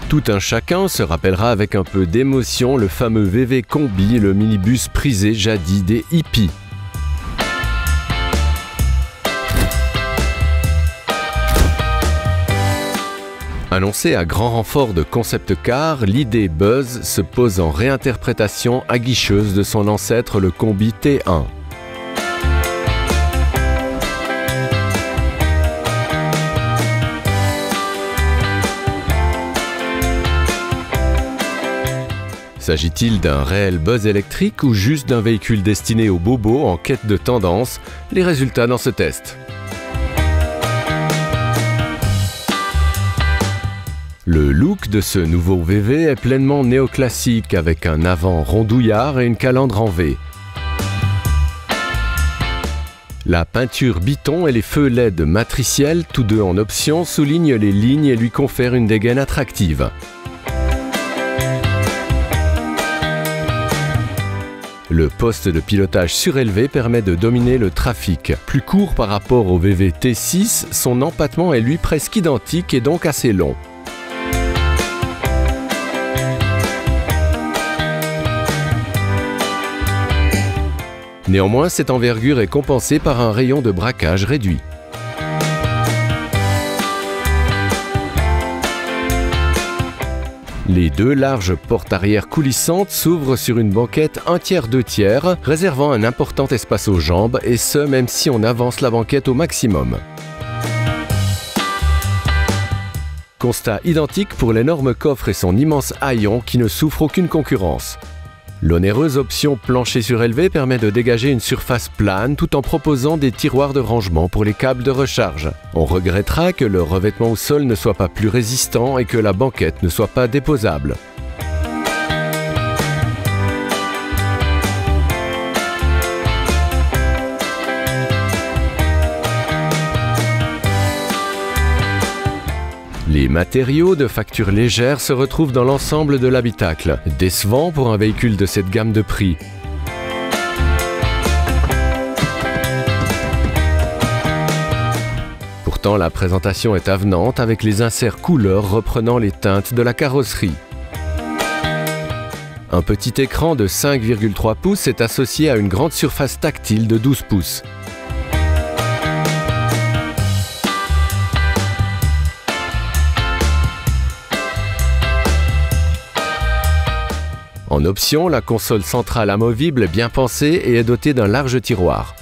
Tout un chacun se rappellera avec un peu d'émotion le fameux VV Combi, le minibus prisé jadis des hippies. Annoncé à grand renfort de concept car, l'idée Buzz se pose en réinterprétation aguicheuse de son ancêtre le Combi T1. S'agit-il d'un réel buzz électrique ou juste d'un véhicule destiné aux bobos en quête de tendance? Les résultats dans ce test. Le look de ce nouveau VV est pleinement néoclassique avec un avant rondouillard et une calandre en V. La peinture biton et les feux LED matriciels, tous deux en option, soulignent les lignes et lui confèrent une dégaine attractive. Le poste de pilotage surélevé permet de dominer le trafic. Plus court par rapport au VV T6, son empattement est lui presque identique et donc assez long. Néanmoins, cette envergure est compensée par un rayon de braquage réduit. Les deux larges portes arrière coulissantes s'ouvrent sur une banquette 1/3-2/3, réservant un important espace aux jambes, et ce même si on avance la banquette au maximum. Constat identique pour l'énorme coffre et son immense haillon qui ne souffre aucune concurrence. L'onéreuse option plancher surélevé permet de dégager une surface plane tout en proposant des tiroirs de rangement pour les câbles de recharge. On regrettera que le revêtement au sol ne soit pas plus résistant et que la banquette ne soit pas déposable. Les matériaux de facture légère se retrouvent dans l'ensemble de l'habitacle, décevant pour un véhicule de cette gamme de prix. Pourtant, la présentation est avenante avec les inserts couleurs reprenant les teintes de la carrosserie. Un petit écran de 5,3 pouces est associé à une grande surface tactile de 12 pouces. En option, la console centrale amovible est bien pensée et est dotée d'un large tiroir.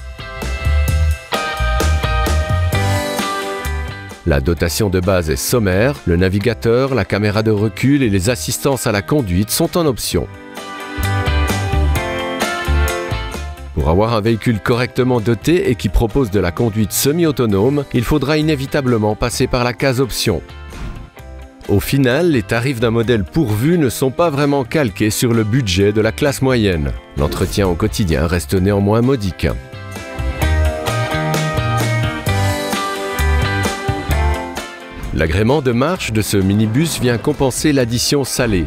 La dotation de base est sommaire, le navigateur, la caméra de recul et les assistances à la conduite sont en option. Pour avoir un véhicule correctement doté et qui propose de la conduite semi-autonome, il faudra inévitablement passer par la case option. Au final, les tarifs d'un modèle pourvu ne sont pas vraiment calqués sur le budget de la classe moyenne. L'entretien au quotidien reste néanmoins modique. L'agrément de marche de ce minibus vient compenser l'addition salée.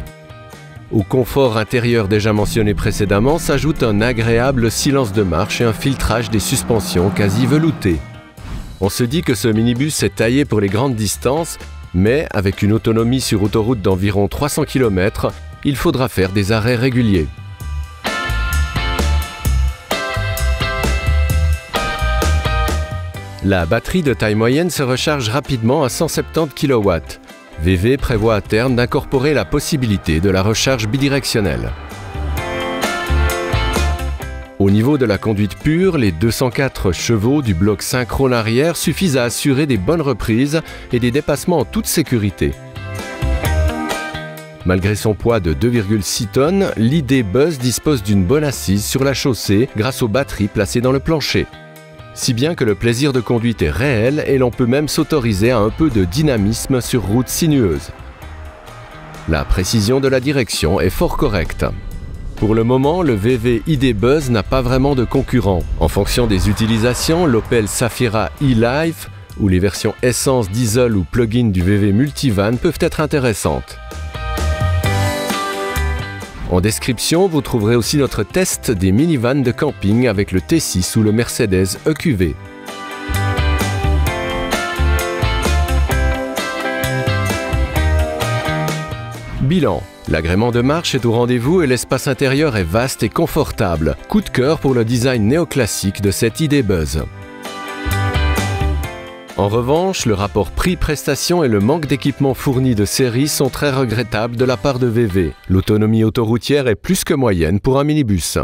Au confort intérieur déjà mentionné précédemment s'ajoute un agréable silence de marche et un filtrage des suspensions quasi velouté. On se dit que ce minibus est taillé pour les grandes distances, mais avec une autonomie sur autoroute d'environ 300 km, il faudra faire des arrêts réguliers. La batterie de taille moyenne se recharge rapidement à 170 kW. VV prévoit à terme d'incorporer la possibilité de la recharge bidirectionnelle. Au niveau de la conduite pure, les 204 chevaux du bloc synchrone arrière suffisent à assurer des bonnes reprises et des dépassements en toute sécurité. Malgré son poids de 2,6 tonnes, l'idée Buzz dispose d'une bonne assise sur la chaussée grâce aux batteries placées dans le plancher. Si bien que le plaisir de conduite est réel et l'on peut même s'autoriser à un peu de dynamisme sur route sinueuse. La précision de la direction est fort correcte. Pour le moment, le VV ID Buzz n'a pas vraiment de concurrent. En fonction des utilisations, l'Opel Safira e-Life ou les versions essence, diesel ou plug-in du VV Multivan peuvent être intéressantes. En description, vous trouverez aussi notre test des minivans de camping avec le T6 ou le Mercedes EQV. Bilan. L'agrément de marche est au rendez-vous et l'espace intérieur est vaste et confortable. Coup de cœur pour le design néoclassique de cette ID Buzz. En revanche, le rapport prix-prestation et le manque d'équipement fourni de série sont très regrettables de la part de VV. L'autonomie autoroutière est plus que moyenne pour un minibus.